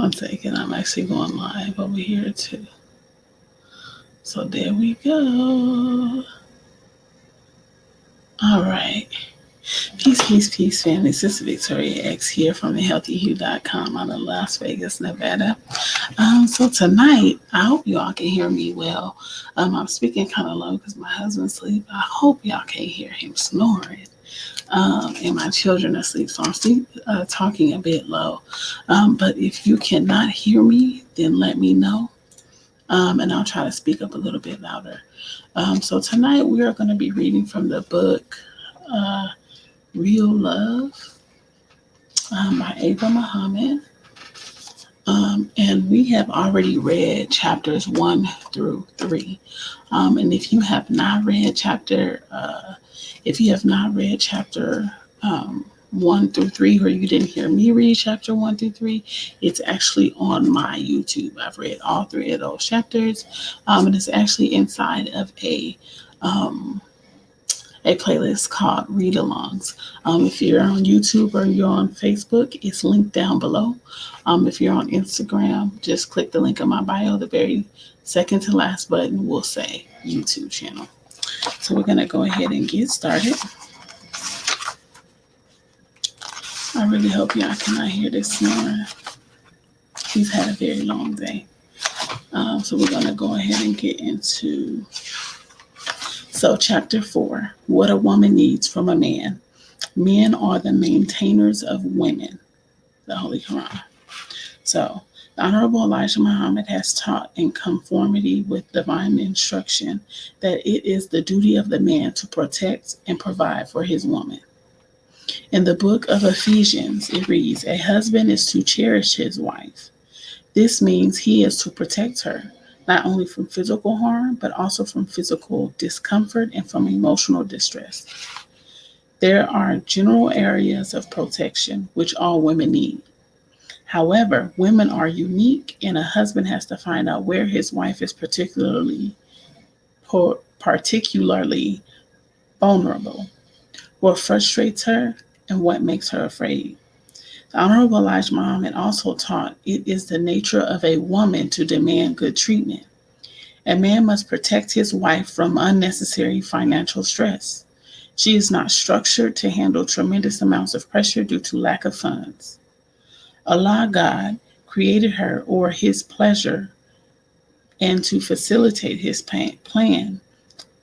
One second, I'm actually going live over here too. So there we go. All right. Peace, family. Sister Victoria X here from thehealthyhue.com out of Las Vegas, Nevada. So tonight, I hope you all can hear me well. I'm speaking kind of low because my husband's asleep. I hope y'all can't hear him snoring. And my children are asleep, so I'm talking a bit low. But if you cannot hear me, then let me know, and I'll try to speak up a little bit louder. So tonight we are going to be reading from the book Real Love by Ava Muhammad. And we have already read chapters 1 through 3. And if you have not read chapter 1 through 3, or you didn't hear me read chapter 1 through 3, it's actually on my YouTube. I've read all 3 of those chapters, and it's actually inside of a playlist called Read Alongs. If you're on YouTube or you're on Facebook, it's linked down below. If you're on Instagram, just click the link in my bio. The very second to last button will say YouTube channel. So we're going to go ahead and get started. I really hope y'all cannot hear this snoring. He's had a very long day. So we're going to go ahead and get into... So chapter 4, what a woman needs from a man. Men are the maintainers of women, the Holy Quran. So the Honorable Elijah Muhammad has taught in conformity with divine instruction that it is the duty of the man to protect and provide for his woman. In the book of Ephesians, it reads, a husband is to cherish his wife. This means he is to protect her, not only from physical harm, but also from physical discomfort and from emotional distress. There are general areas of protection which all women need. However, women are unique, and a husband has to find out where his wife is particularly vulnerable, what frustrates her, and what makes her afraid. The Honorable Elijah Muhammad also taught it is the nature of a woman to demand good treatment. A man must protect his wife from unnecessary financial stress. She is not structured to handle tremendous amounts of pressure due to lack of funds. Allah God created her or his pleasure and to facilitate his plan,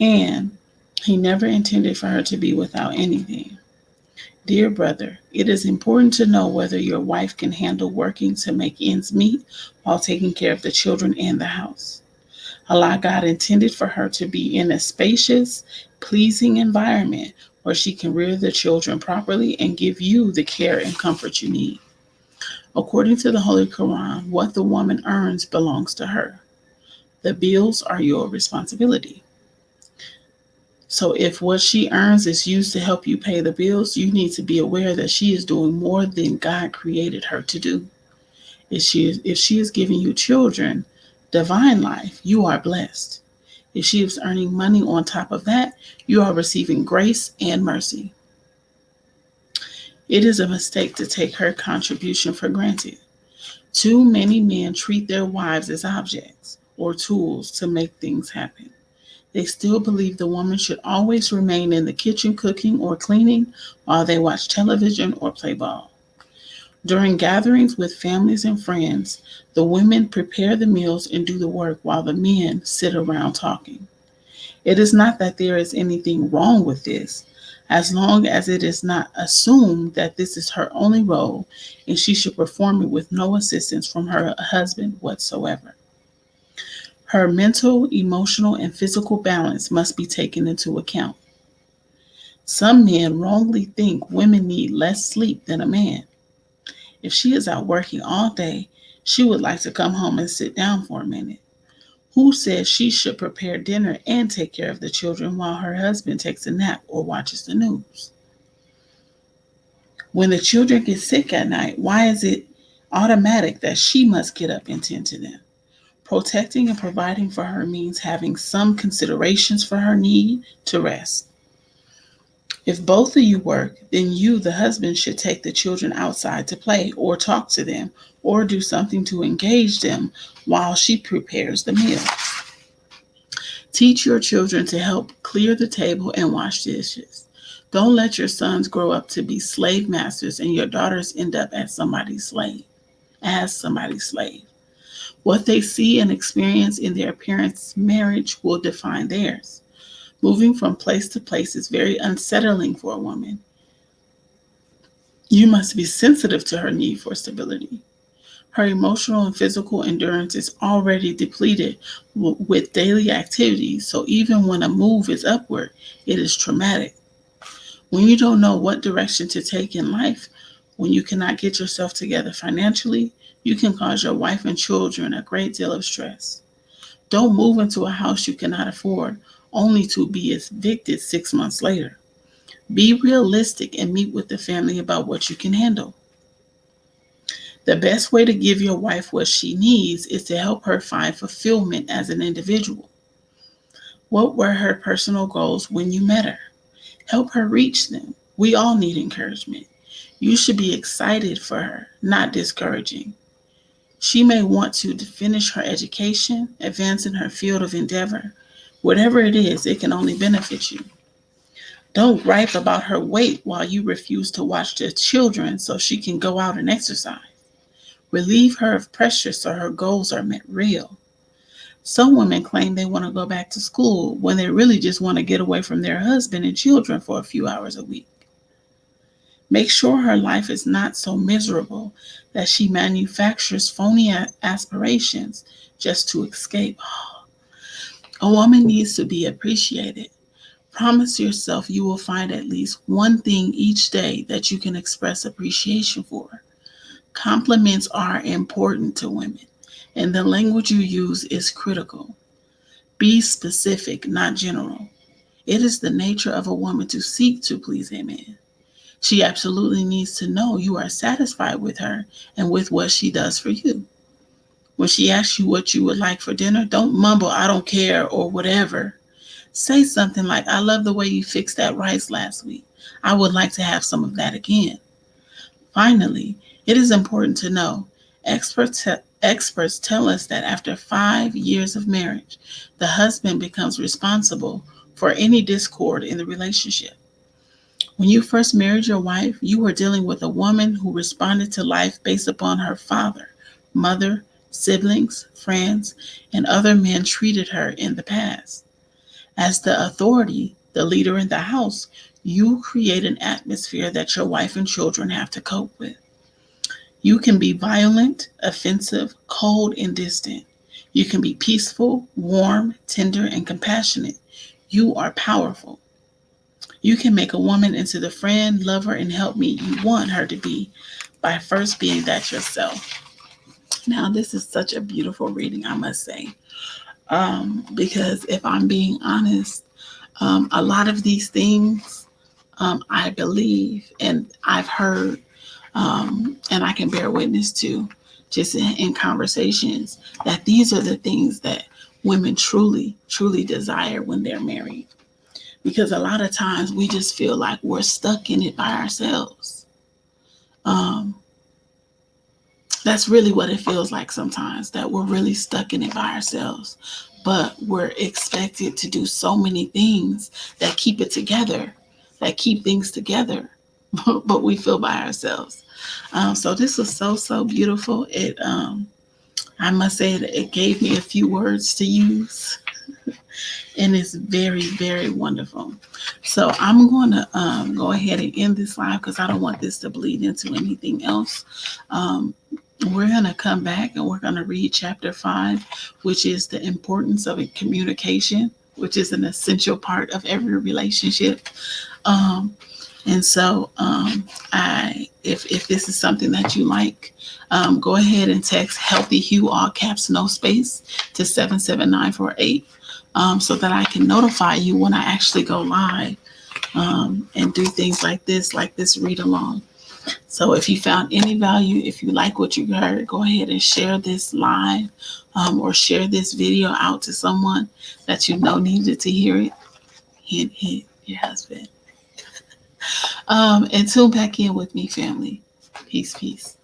and he never intended for her to be without anything. Dear brother, it is important to know whether your wife can handle working to make ends meet while taking care of the children and the house. Allah God intended for her to be in a spacious, pleasing environment where she can rear the children properly and give you the care and comfort you need. According to the Holy Quran, what the woman earns belongs to her. The bills are your responsibility. So if what she earns is used to help you pay the bills, you need to be aware that she is doing more than God created her to do. If she is giving you children, divine life, you are blessed. If she is earning money on top of that, you are receiving grace and mercy. It is a mistake to take her contribution for granted. Too many men treat their wives as objects or tools to make things happen. They still believe the woman should always remain in the kitchen cooking or cleaning while they watch television or play ball. During gatherings with families and friends, the women prepare the meals and do the work while the men sit around talking. It is not that there is anything wrong with this, as long as it is not assumed that this is her only role and she should perform it with no assistance from her husband whatsoever. Her mental, emotional, and physical balance must be taken into account. Some men wrongly think women need less sleep than a man. If she is out working all day, she would like to come home and sit down for a minute. Who says she should prepare dinner and take care of the children while her husband takes a nap or watches the news? When the children get sick at night, why is it automatic that she must get up and tend to them? Protecting and providing for her means having some considerations for her need to rest. If both of you work, then you, the husband, should take the children outside to play or talk to them or do something to engage them while she prepares the meal. Teach your children to help clear the table and wash dishes. Don't let your sons grow up to be slave masters and your daughters end up as somebody's slave. What they see and experience in their parents' marriage will define theirs. Moving from place to place is very unsettling for a woman. You must be sensitive to her need for stability. Her emotional and physical endurance is already depleted with daily activities, so even when a move is upward, it is traumatic. When you don't know what direction to take in life, when you cannot get yourself together financially, you can cause your wife and children a great deal of stress. Don't move into a house you cannot afford only to be evicted 6 months later. Be realistic and meet with the family about what you can handle. The best way to give your wife what she needs is to help her find fulfillment as an individual. What were her personal goals when you met her? Help her reach them. We all need encouragement. You should be excited for her, not discouraging. She may want to finish her education, advance in her field of endeavor. Whatever it is, it can only benefit you. Don't gripe about her weight while you refuse to watch the children so she can go out and exercise. Relieve her of pressure so her goals are met real. Some women claim they want to go back to school when they really just want to get away from their husband and children for a few hours a week. Make sure her life is not so miserable that she manufactures phony aspirations just to escape. A woman needs to be appreciated. Promise yourself you will find at least one thing each day that you can express appreciation for. Compliments are important to women, and the language you use is critical. Be specific, not general. It is the nature of a woman to seek to please a man. She absolutely needs to know you are satisfied with her and with what she does for you. When she asks you what you would like for dinner, don't mumble, I don't care, or whatever. Say something like, I love the way you fixed that rice last week. I would like to have some of that again. Finally, it is important to know experts tell us that after 5 years of marriage, the husband becomes responsible for any discord in the relationship. When you first married your wife, you were dealing with a woman who responded to life based upon her father, mother, siblings, friends, and other men treated her in the past. As the authority, the leader in the house, you create an atmosphere that your wife and children have to cope with. You can be violent, offensive, cold, and distant. You can be peaceful, warm, tender, and compassionate. You are powerful. You can make a woman into the friend, lover, and helpmeet you want her to be by first being that yourself. Now, this is such a beautiful reading, I must say, because if I'm being honest, a lot of these things I believe and I've heard and I can bear witness to just in conversations that these are the things that women truly, truly desire when they're married. Because a lot of times we just feel like we're stuck in it by ourselves. Um, that's really what it feels like sometimes, that we're really stuck in it by ourselves. But we're expected to do so many things that keep it together, that keep things together, but we feel by ourselves. So this was so, so beautiful. I must say that it gave me a few words to use, and it's very, very wonderful. So I'm going to go ahead and end this live because I don't want this to bleed into anything else. We're going to come back and we're going to read chapter 5, which is the importance of communication, which is an essential part of every relationship. And so if this is something that you like, go ahead and text Healthy Hue, all caps, no space, to 77948 so that I can notify you when I actually go live and do things like this read along. So if you found any value, if you like what you heard, go ahead and share this live or share this video out to someone that you know needed to hear it. Hint, hint, your husband. And tune back in with me, family. Peace, peace.